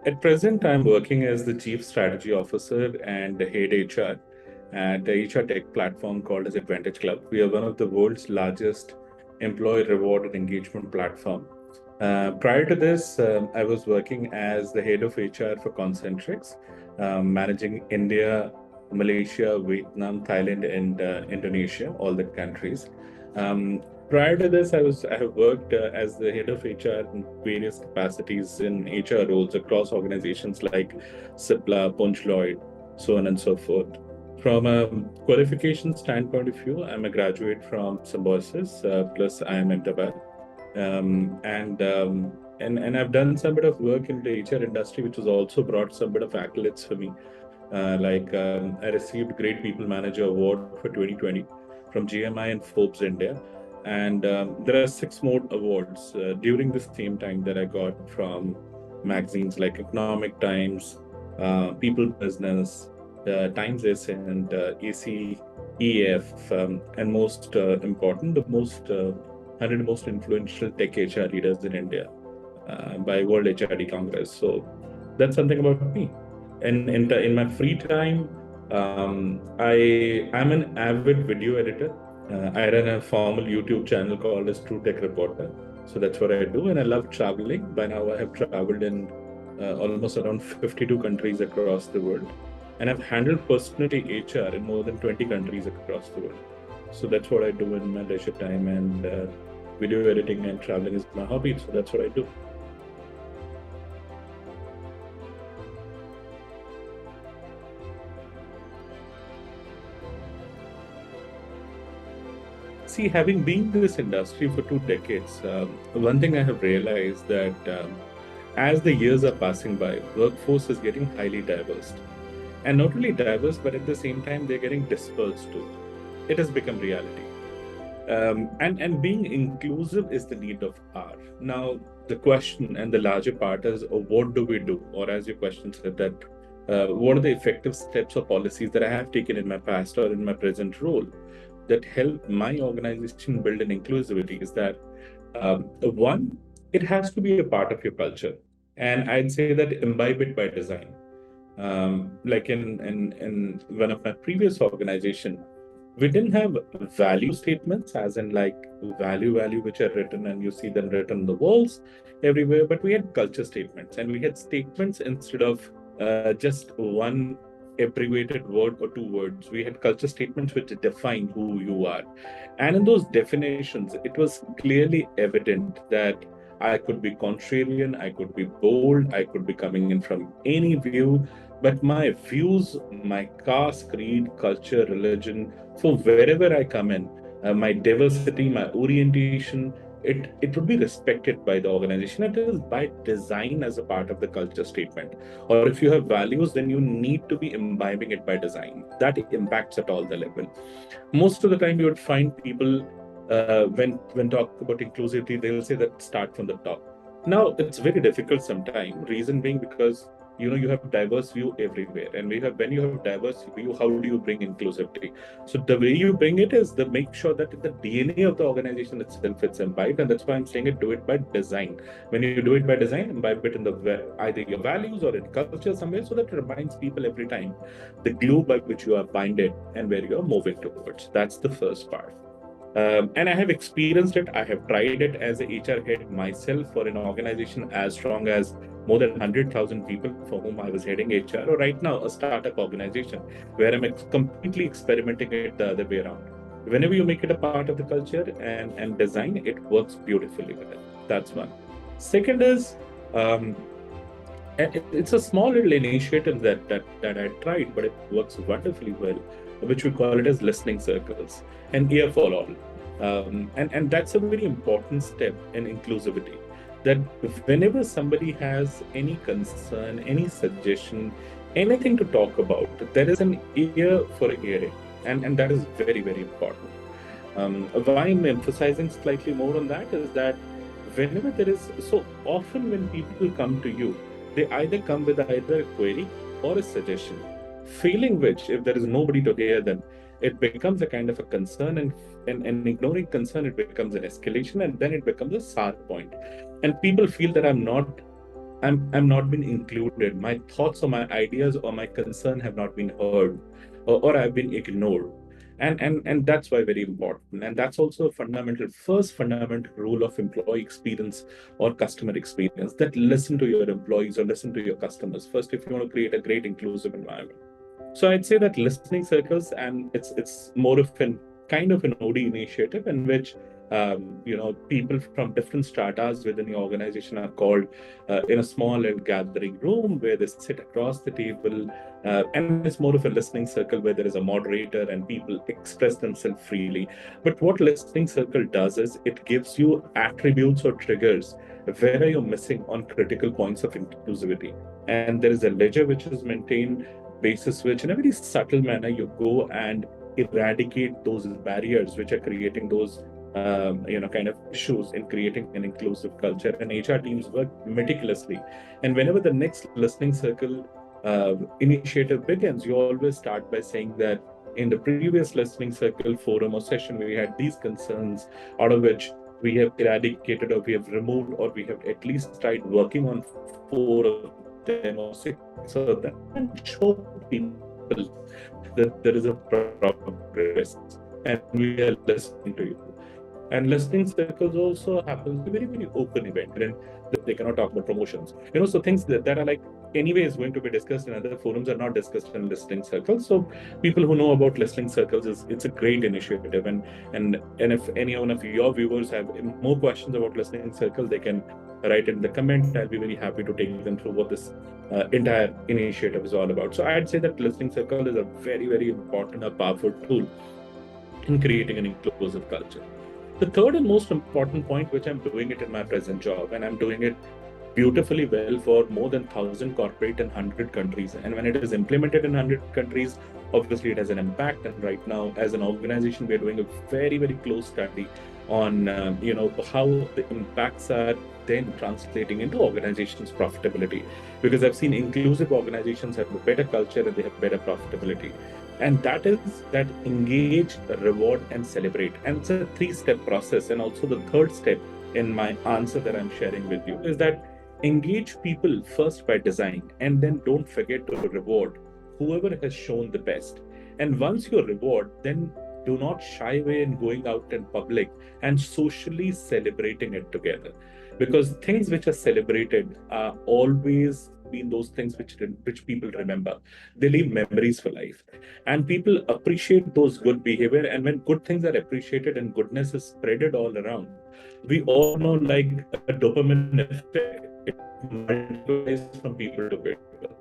At present, I'm working as the Chief Strategy Officer and the Head HR at the HR tech platform called as Advantage Club. We are one of the world's largest employee reward and engagement platform. Prior to this, I was working as the head of HR for Concentrix, managing India, Malaysia, Vietnam, Thailand, and Indonesia, all the countries. Prior to this, I have worked as the head of HR in various capacities in HR roles across organizations like Cipla, Punch Lloyd, so on and so forth. From a qualification standpoint of view, I'm a graduate from Symbiosis, plus I am MTech. And I've done some bit of work in the HR industry, which has also brought some bit of accolades for me. I received Great People Manager Award for 2020 from GMI and Forbes India. And there are 6 more awards during the same time that I got from magazines like Economic Times, People Business, Times Ascent, AC, EF, and most important, the most 100 most influential tech HR leaders in India by World HRD Congress. So that's something about me. And in my free time, I'm an avid video editor. I run a formal YouTube channel called as True Tech Reporter. So that's what I do. And I love traveling. By now, I have traveled in almost around 52 countries across the world. And I've handled personally HR in more than 20 countries across the world. So that's what I do in my leisure time. And video editing and traveling is my hobby. So that's what I do. See, having been in this industry for 2 decades, one thing I have realized that as the years are passing by, workforce is getting highly diverse. And not only diverse, but at the same time, they're getting dispersed too. It has become reality. And being inclusive is the need of hour. Now, the question and the larger part is, what do we do? Or as your question said, that what are the effective steps or policies that I have taken in my past or in my present role that help my organization build an inclusivity is that one, it has to be a part of your culture. And I'd say that imbibe it by design. Like in one of my previous organization, we didn't have value statements as in like value which are written and you see them written on the walls everywhere, but we had culture statements, and we had statements instead of just one abbreviated word or 2 words. We had culture statements which define who you are, and in those definitions it was clearly evident that I could be contrarian, I could be bold, I could be coming in from any view, but my views, my caste, creed, culture, religion, for wherever I come in, my diversity, my orientation, it would be respected by the organization. It is by design as a part of the culture statement. Or if you have values, then you need to be imbibing it by design. That impacts at all the level. Most of the time, you would find people when talk about inclusivity, they'll say that start from the top. Now it's very difficult sometimes. Reason being because you have diverse view everywhere, and when you have diverse view, how do you bring inclusivity? So the way you bring it is the make sure that the DNA of the organization itself is imbibed, and that's why I'm saying it. Do it by design. When you do it by design, imbibe it in either your values or in culture somewhere, so that it reminds people every time the glue by which you are binded and where you are moving towards. That's the first part. And I have experienced it. I have tried it as a HR head myself for an organization as strong as more than 100,000 people for whom I was heading HR, or right now a startup organization where I'm completely experimenting it the other way around. Whenever you make it a part of the culture and design, it works beautifully well. That's one. Second is, it's a small little initiative that I tried, but it works wonderfully well, which we call it as listening circles and ear for all. And that's a very important step in inclusivity, that whenever somebody has any concern, any suggestion, anything to talk about, there is an ear for hearing. And that is very, very important. Why I'm emphasizing slightly more on that is that whenever there is, so often when people come to you, they either come with either a query or a suggestion, failing which, if there is nobody to hear them, it becomes a kind of a concern, and ignoring concern, it becomes an escalation, and then it becomes a sour point. And people feel that I'm not been included. My thoughts or my ideas or my concern have not been heard, or I've been ignored. And that's why very important. And that's also a fundamental rule of employee experience or customer experience, that listen to your employees or listen to your customers first if you want to create a great inclusive environment. So I'd say that listening circles, and it's more of an kind of an OD initiative in which people from different stratas within the organization are called in a small and gathering room where they sit across the table, and it's more of a listening circle where there is a moderator and people express themselves freely. But what listening circle does is it gives you attributes or triggers where are you missing on critical points of inclusivity, and there is a ledger which is maintained, basis which in a very subtle manner you go and eradicate those barriers which are creating those kind of issues in creating an inclusive culture. And HR teams work meticulously. And whenever the next listening circle initiative begins, you always start by saying that in the previous listening circle forum or session, we had these concerns, out of which we have eradicated or we have removed or we have at least tried working on four of them or six of them, and show people that there is a progress and we are listening to you. And listening circles also happens a very, very open event, and they cannot talk about promotions. So things that are like anyway is going to be discussed in other forums are not discussed in listening circles. So people who know about listening circles, it's a great initiative. And if any one of your viewers have more questions about listening circles, they can write in the comment. I'll be very happy to take them through what this entire initiative is all about. So I'd say that listening circle is a very, very important, a powerful tool in creating an inclusive culture. The third and most important point, which I'm doing it in my present job, and I'm doing it beautifully well for more than 1,000 corporate in 100 countries. And when it is implemented in 100 countries, obviously it has an impact. And right now, as an organization, we're doing a very, very close study on how the impacts are then translating into organizations' profitability. Because I've seen inclusive organizations have a better culture and they have better profitability. And that is that engage, reward, and celebrate. And it's a three-step process. And also the third step in my answer that I'm sharing with you is that engage people first by design, and then don't forget to reward whoever has shown the best. And once you reward, then do not shy away in going out in public and socially celebrating it together. Because things which are celebrated are always been those things which people remember. They leave memories for life. And people appreciate those good behavior. And when good things are appreciated and goodness is spreaded all around, we all know like a dopamine effect, it multiplies from people to people.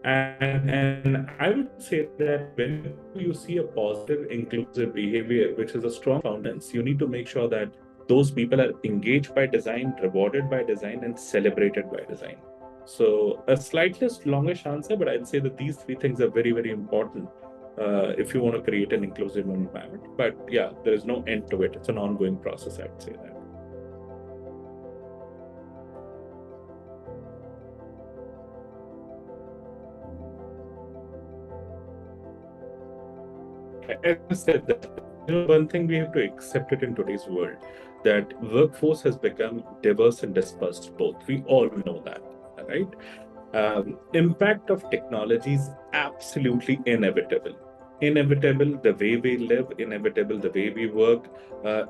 And I would say that when you see a positive, inclusive behavior, which is a strong foundation, you need to make sure that those people are engaged by design, rewarded by design, and celebrated by design. So a slightly longish answer, but I'd say that these three things are very, very important if you want to create an inclusive environment. But yeah, there is no end to it. It's an ongoing process, I'd say that. As I said, that one thing we have to accept it in today's world, that workforce has become diverse and dispersed both. We all know that, right? Impact of technology is absolutely inevitable. Inevitable the way we live, inevitable the way we work,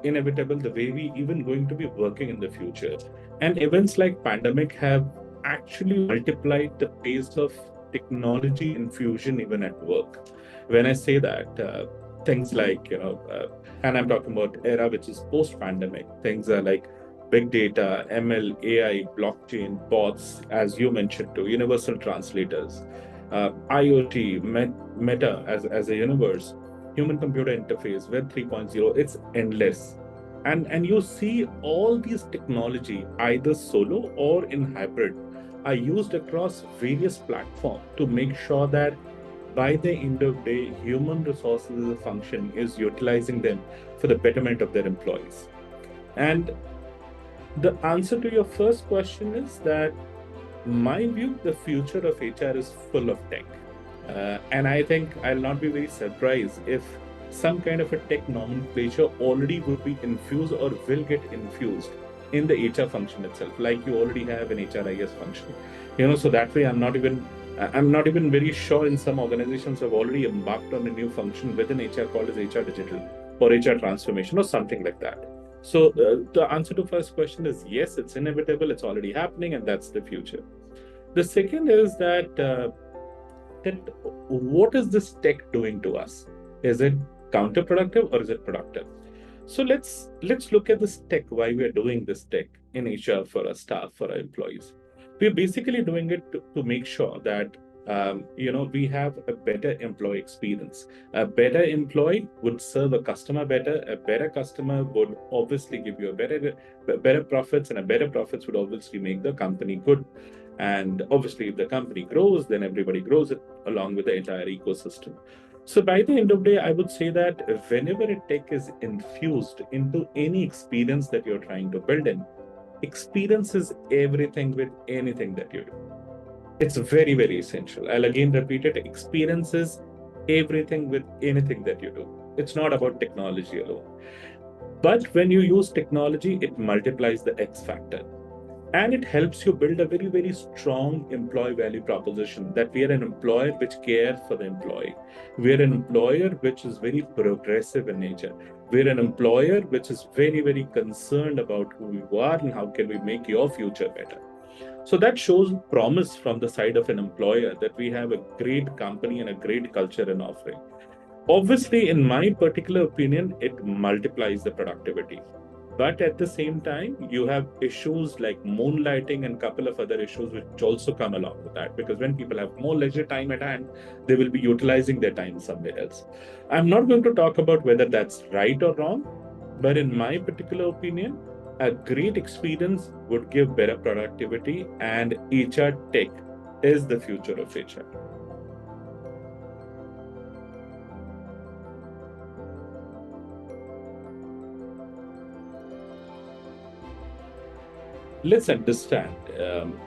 inevitable the way we even going to be working in the future. And events like pandemic have actually multiplied the pace of technology infusion even at work. When I say that, things like, and I'm talking about era which is post-pandemic, things are like big data, ML, AI, blockchain, bots, as you mentioned too, universal translators, IoT, Meta as a universe, human-computer interface, Web 3.0, it's endless. And you see all these technology, either solo or in hybrid, are used across various platforms to make sure that by the end of the day, human resources as a function is utilizing them for the betterment of their employees. And the answer to your first question is that, my view, the future of HR is full of tech. And I think I'll not be very surprised if some kind of a tech nomenclature already would be infused or will get infused in the HR function itself, like you already have an HRIS function. So that way I'm not even very sure in some organizations have already embarked on a new function within HR called as HR digital or HR transformation or something like that. So the answer to first question is yes, it's inevitable, it's already happening, and that's the future. The second is that what is this tech doing to us? Is it counterproductive or is it productive? So let's look at this tech, why we are doing this tech in HR for our staff, for our employees. We're basically doing it to make sure that we have a better employee experience. A better employee would serve a customer better. A better customer would obviously give you a better profits, and a better profits would obviously make the company good. And obviously, if the company grows, then everybody grows it along with the entire ecosystem. So by the end of the day, I would say that whenever a tech is infused into any experience that you're trying to build in, experience is everything with anything that you do. It's very, very essential. I'll again repeat it. Experience is everything with anything that you do. It's not about technology alone. But when you use technology, it multiplies the X factor. And it helps you build a very, very strong employee value proposition that we are an employer which cares for the employee. We are an employer which is very progressive in nature. We're an employer which is very, very concerned about who you are and how can we make your future better. So that shows promise from the side of an employer that we have a great company and a great culture in offering. Obviously, in my particular opinion, it multiplies the productivity. But at the same time, you have issues like moonlighting and a couple of other issues which also come along with that. Because when people have more leisure time at hand, they will be utilizing their time somewhere else. I'm not going to talk about whether that's right or wrong, but in my particular opinion, a great experience would give better productivity, and HR tech is the future of HR. Let's understand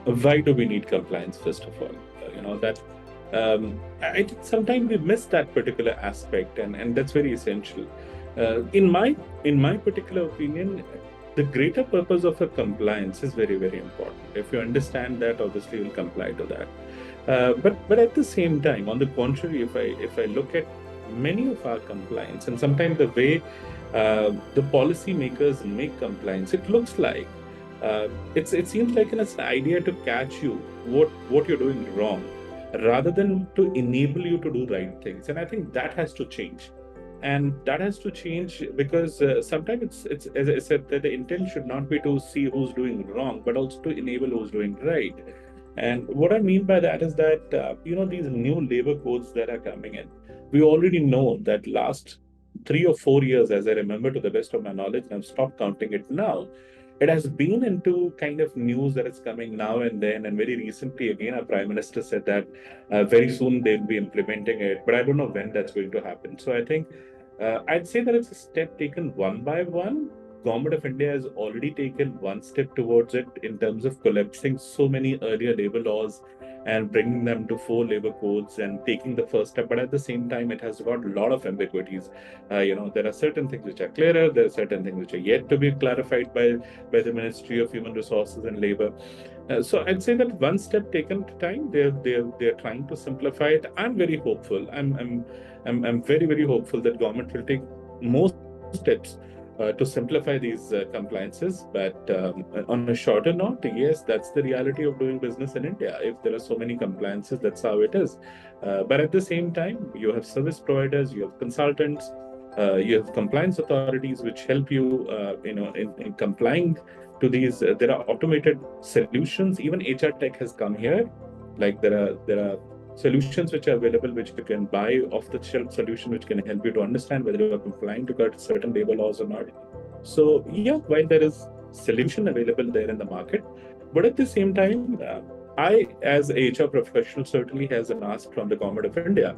why do we need compliance first of all. That I think sometimes we miss that particular aspect, and that's very essential. In my particular opinion, the greater purpose of a compliance is very, very important. If you understand that, obviously you'll comply to that. But at the same time, on the contrary, if I look at many of our compliance, and sometimes the way the policymakers make compliance, it looks like it seems like it's an idea to catch you what you're doing wrong, rather than to enable you to do right things. And I think that has to change. And that has to change because sometimes it's as I said that the intent should not be to see who's doing wrong, but also to enable who's doing right. And what I mean by that is that these new labor codes that are coming in, we already know that last 3 or 4 years, as I remember to the best of my knowledge, and I've stopped counting it now, it has been into kind of news that is coming now and then. And very recently, again, our Prime Minister said that very soon they'll be implementing it, but I don't know when that's going to happen. So I think I'd say that it's a step taken one by one. Government of India has already taken one step towards it in terms of collapsing so many earlier labor laws and bringing them to four labor codes and taking the first step. But at the same time, it has got a lot of ambiguities. There are certain things which are clearer. There are certain things which are yet to be clarified by the Ministry of Human Resources and Labor. So I'd say that one step taken at a time. They're trying to simplify it. I'm very hopeful. I'm very, very hopeful that government will take more steps to simplify these compliances. But on a shorter note, yes, that's the reality of doing business in India. If there are so many compliances, that's how it is. But at the same time, you have service providers, you have consultants, you have compliance authorities which help you, in complying to these. There are automated solutions. Even HR tech has come here. Like there are solutions which are available, which you can buy off the shelf solution, which can help you to understand whether you are complying to certain labor laws or not. So yeah, while there is solution available there in the market, but at the same time, I, as a HR professional, certainly has an ask from the government of India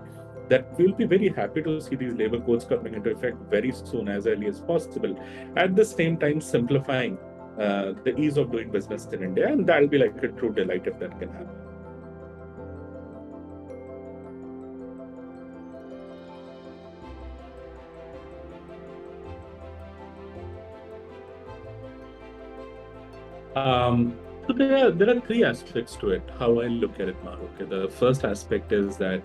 that we'll be very happy to see these labor codes coming into effect very soon, as early as possible. At the same time, simplifying the ease of doing business in India, and that'll be like a true delight if that can happen. So there are three aspects to it. How I look at it now. Okay, the first aspect is that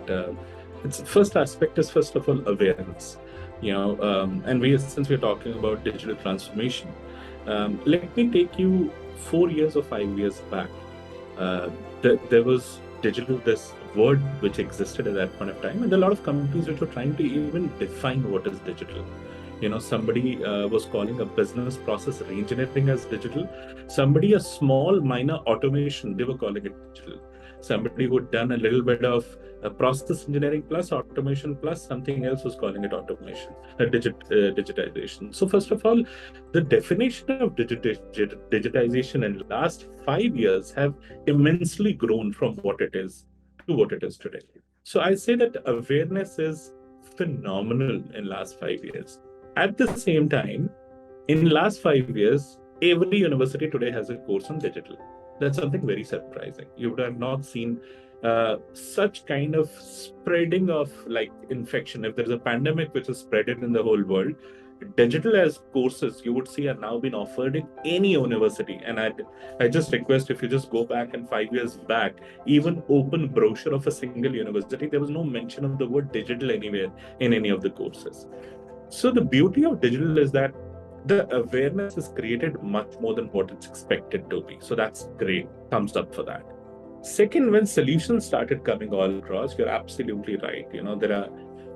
it's first aspect is first of all awareness. And we since we're talking about digital transformation, let me take you 4 years or 5 years back. Uh, there was digital, this word which existed at that point of time, and a lot of companies which were trying to even define what is digital. Somebody was calling a business process reengineering as digital. Somebody, a small minor automation, they were calling it digital. Somebody who'd done a little bit of process engineering plus automation plus something else was calling it automation, digitization. So first of all, the definition of digitization in the last 5 years have immensely grown from what it is to what it is today. So I say that awareness is phenomenal in last 5 years. At the same time, in last 5 years, every university today has a course on digital. That's something very surprising. You would have not seen such kind of spreading of like infection. If there's a pandemic which is spreading in the whole world, digital as courses you would see are now being offered in any university. And I just request if you just go back and 5 years back, even open brochure of a single university, there was no mention of the word digital anywhere in any of the courses. So the beauty of digital is that the awareness is created much more than what it's expected to be. So that's great. Thumbs up for that. Second, when solutions started coming all across, you're absolutely right. There are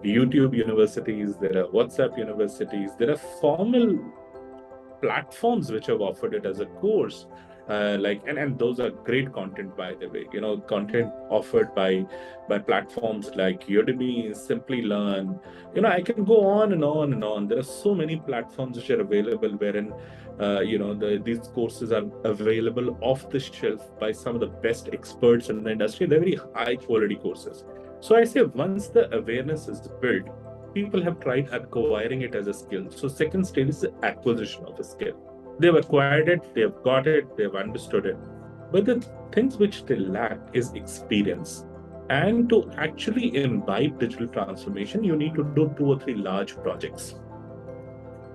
YouTube universities, there are WhatsApp universities, there are formal platforms which have offered it as a course, and those are great content, by the way. Content offered by platforms like Udemy, Simply Learn. I can go on and on and on. There are so many platforms which are available wherein these courses are available off the shelf by some of the best experts in the industry. They're very high quality courses. So I say once the awareness is built, people have tried acquiring it as a skill. So second stage is the acquisition of a skill. They've acquired it, they've got it, they've understood it. But the things which they lack is experience. And to actually imbibe digital transformation, you need to do two or three large projects.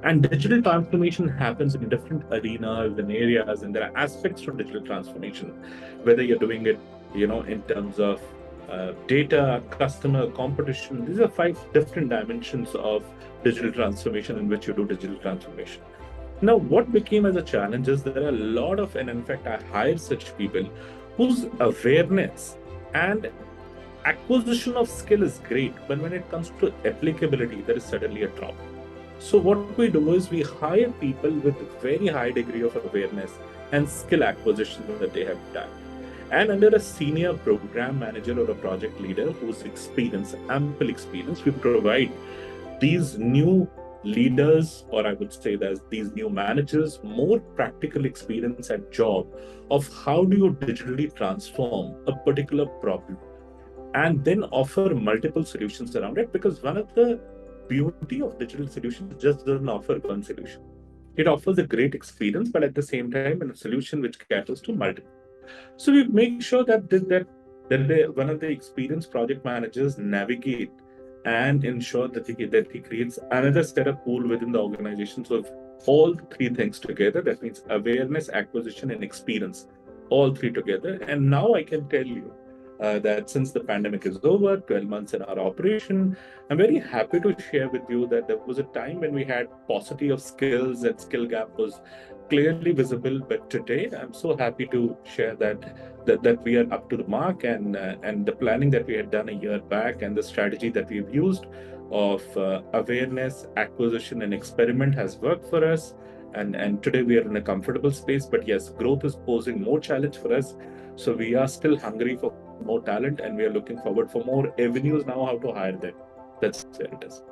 And digital transformation happens in different arenas and areas, and there are aspects to digital transformation, whether you're doing it, in terms of data, customer, competition. These are five different dimensions of digital transformation in which you do digital transformation. Now, what became as a challenge is there are a lot of, and in fact, I hired such people whose awareness and acquisition of skill is great, but when it comes to applicability, there is suddenly a drop. So what we do is we hire people with very high degree of awareness and skill acquisition that they have done. And under a senior program manager or a project leader who's experienced, ample experience, we provide these new leaders, or I would say that these new managers, more practical experience and job of how do you digitally transform a particular problem, and then offer multiple solutions around it. Because one of the beauty of digital solutions just doesn't offer one solution. It offers a great experience, but at the same time, a solution which caters to multiple. So we make sure that one of the experienced project managers navigate and ensure that he creates another set of pool within the organization. So if all three things together, that means awareness, acquisition, and experience, all three together. And now I can tell you that since the pandemic is over, 12 months in our operation, I'm very happy to share with you that there was a time when we had paucity of skills and skill gap was clearly visible. But today, I'm so happy to share that we are up to the mark, and the planning that we had done a year back and the strategy that we've used of awareness, acquisition, and experiment has worked for us. And today we are in a comfortable space. But yes, growth is posing more challenge for us. So we are still hungry for more talent, and we are looking forward for more avenues now how to hire them. That's where it is.